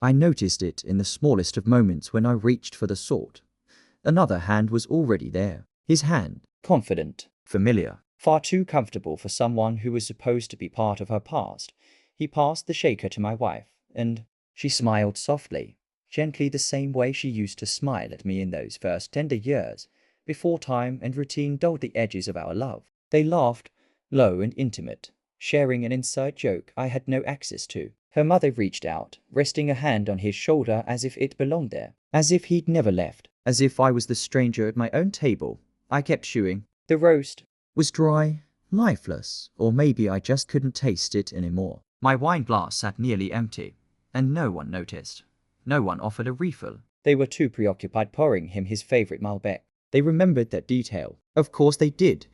I noticed it in the smallest of moments when I reached for the sword. Another hand was already there. His hand, confident, familiar, far too comfortable for someone who was supposed to be part of her past. He passed the shaker to my wife, and she smiled softly, gently, the same way she used to smile at me in those first tender years, before time and routine dulled the edges of our love. They laughed, low and intimate, sharing an inside joke I had no access to. Her mother reached out, resting a hand on his shoulder as if it belonged there, as if he'd never left, as if I was the stranger at my own table. I kept chewing. The roast was dry, lifeless, or maybe I just couldn't taste it anymore. My wine glass sat nearly empty, and no one noticed. No one offered a refill. They were too preoccupied pouring him his favorite Malbec. They remembered that detail. Of course they did.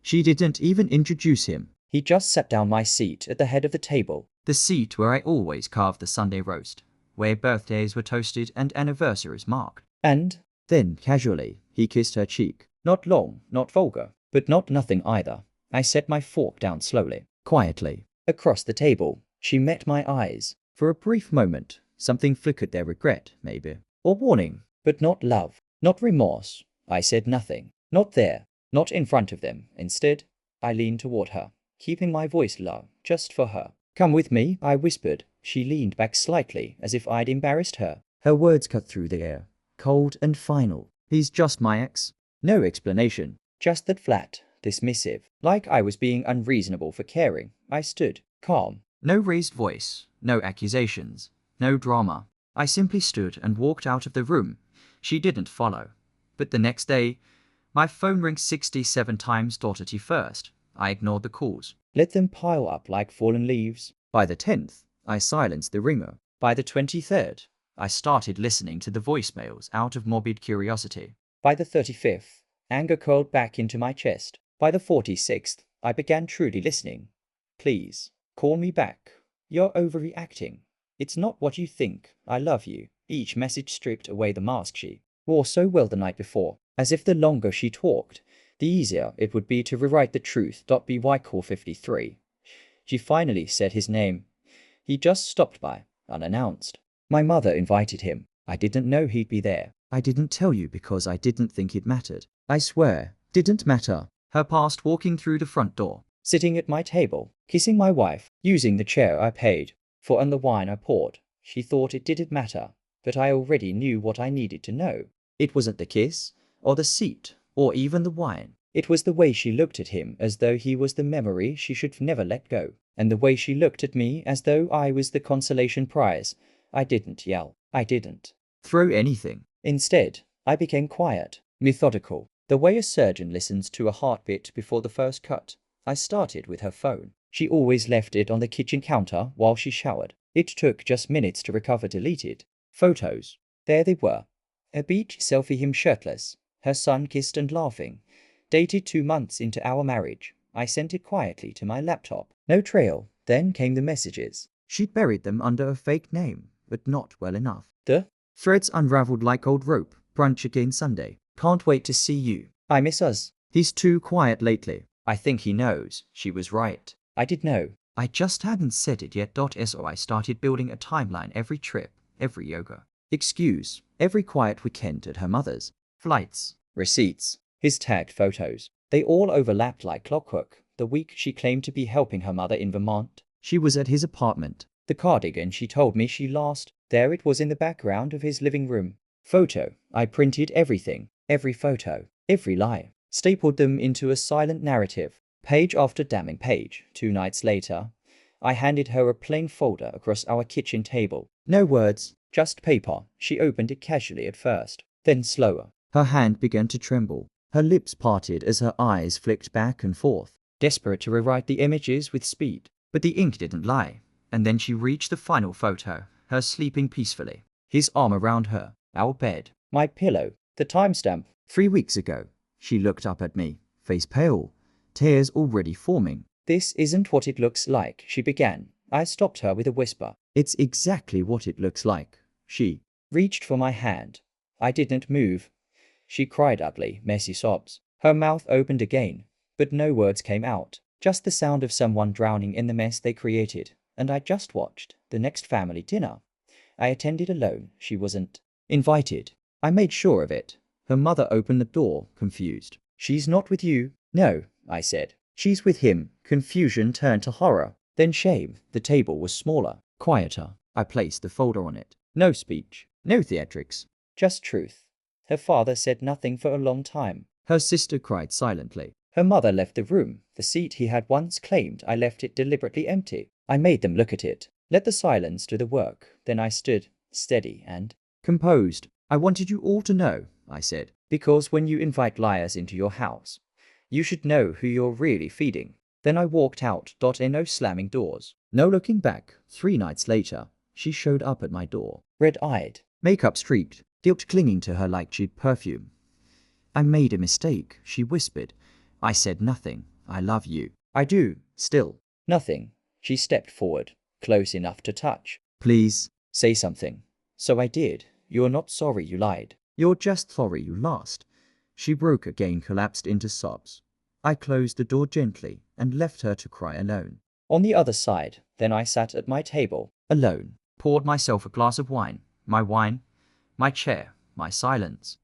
She didn't even introduce him. He just sat down my seat at the head of the table, the seat where I always carved the Sunday roast, where birthdays were toasted and anniversaries marked. And then, casually, he kissed her cheek. Not long, not vulgar, but not nothing either. I set my fork down slowly, quietly. Across the table, she met my eyes. For a brief moment, something flickered there, regret, maybe, or warning, but not love, not remorse. I said nothing. Not there, not in front of them. Instead, I leaned toward her, keeping my voice low, just for her. Come with me, I whispered. She leaned back slightly, as if I'd embarrassed her. Her words cut through the air, cold and final. He's just my ex. No explanation, just that flat, dismissive, like I was being unreasonable for caring. I stood, calm. No raised voice, no accusations, no drama. I simply stood and walked out of the room. She didn't follow. But the next day, my phone rang 67 times. At first, I ignored the calls. Let them pile up like fallen leaves. By the 10th, I silenced the ringer. By the 23rd, I started listening to the voicemails out of morbid curiosity. By the 35th, anger curled back into my chest. By the 46th, I began truly listening. Please, call me back. You're overreacting. It's not what you think. I love you. Each message stripped away the mask she wore so well the night before, as if the longer she talked, the easier it would be to rewrite the truth. By call 53. She finally said his name. He just stopped by, unannounced. My mother invited him. I didn't know he'd be there. I didn't tell you because I didn't think it mattered. I swear, didn't matter. Her past walking through the front door, sitting at my table, kissing my wife, using the chair I paid for and the wine I poured. She thought it didn't matter, but I already knew what I needed to know. It wasn't the kiss, or the seat, or even the wine. It was the way she looked at him as though he was the memory she should never let go, and the way she looked at me as though I was the consolation prize. I didn't yell. I didn't throw anything. Instead, I became quiet, methodical, the way a surgeon listens to a heartbeat before the first cut. I started with her phone. She always left it on the kitchen counter while she showered. It took just minutes to recover deleted photos. There they were. A beach selfie, him shirtless, her son kissed and laughing. Dated 2 months into our marriage. I sent it quietly to my laptop. No trail. Then came the messages. She'd buried them under a fake name, but not well enough. The threads unraveled like old rope. Brunch again Sunday. Can't wait to see you. I miss us. He's too quiet lately. I think he knows. She was right. I did know. I just hadn't said it yet. So I started building a timeline. Every trip, every yoga excuse, every quiet weekend at her mother's, flights, receipts, his tagged photos. They all overlapped like clockwork. The week she claimed to be helping her mother in Vermont, she was at his apartment. The cardigan she told me she lost, there it was in the background of his living room. Photo. I printed everything, every photo, every lie, stapled them into a silent narrative, page after damning page. 2 nights later, I handed her a plain folder across our kitchen table. No words, just paper. She opened it casually at first, then slower. Her hand began to tremble. Her lips parted as her eyes flicked back and forth, desperate to rewrite the images with speed. But the ink didn't lie. And then she reached the final photo, her sleeping peacefully, his arm around her, our bed, my pillow, the timestamp. 3 weeks ago. She looked up at me, face pale, tears already forming. This isn't what it looks like, she began. I stopped her with a whisper. It's exactly what it looks like. She reached for my hand. I didn't move. She cried ugly, messy sobs. Her mouth opened again, but no words came out, just the sound of someone drowning in the mess they created. And I just watched the next family dinner. I attended alone. She wasn't invited. I made sure of it. Her mother opened the door, confused. She's not with you? No, I said. She's with him. Confusion turned to horror, then shame. The table was smaller, quieter. I placed the folder on it. No speech, no theatrics, just truth. Her father said nothing for a long time. Her sister cried silently. Her mother left the room. The seat he had once claimed, I left it deliberately empty. I made them look at it. Let the silence do the work. Then I stood, steady and composed. I wanted you all to know, I said, because when you invite liars into your house, you should know who you're really feeding. Then I walked out. No slamming doors, no looking back. 3 nights later, she showed up at my door, red-eyed, makeup streaked, guilt clinging to her like cheap perfume. I made a mistake, she whispered. I said nothing. I love you. I do, still. Nothing. She stepped forward, close enough to touch. Please, say something. So I did. You're not sorry you lied. You're just sorry you lost. She broke again, collapsed into sobs. I closed the door gently and left her to cry alone. On the other side, then I sat at my table, alone, poured myself a glass of wine, my chair, my silence.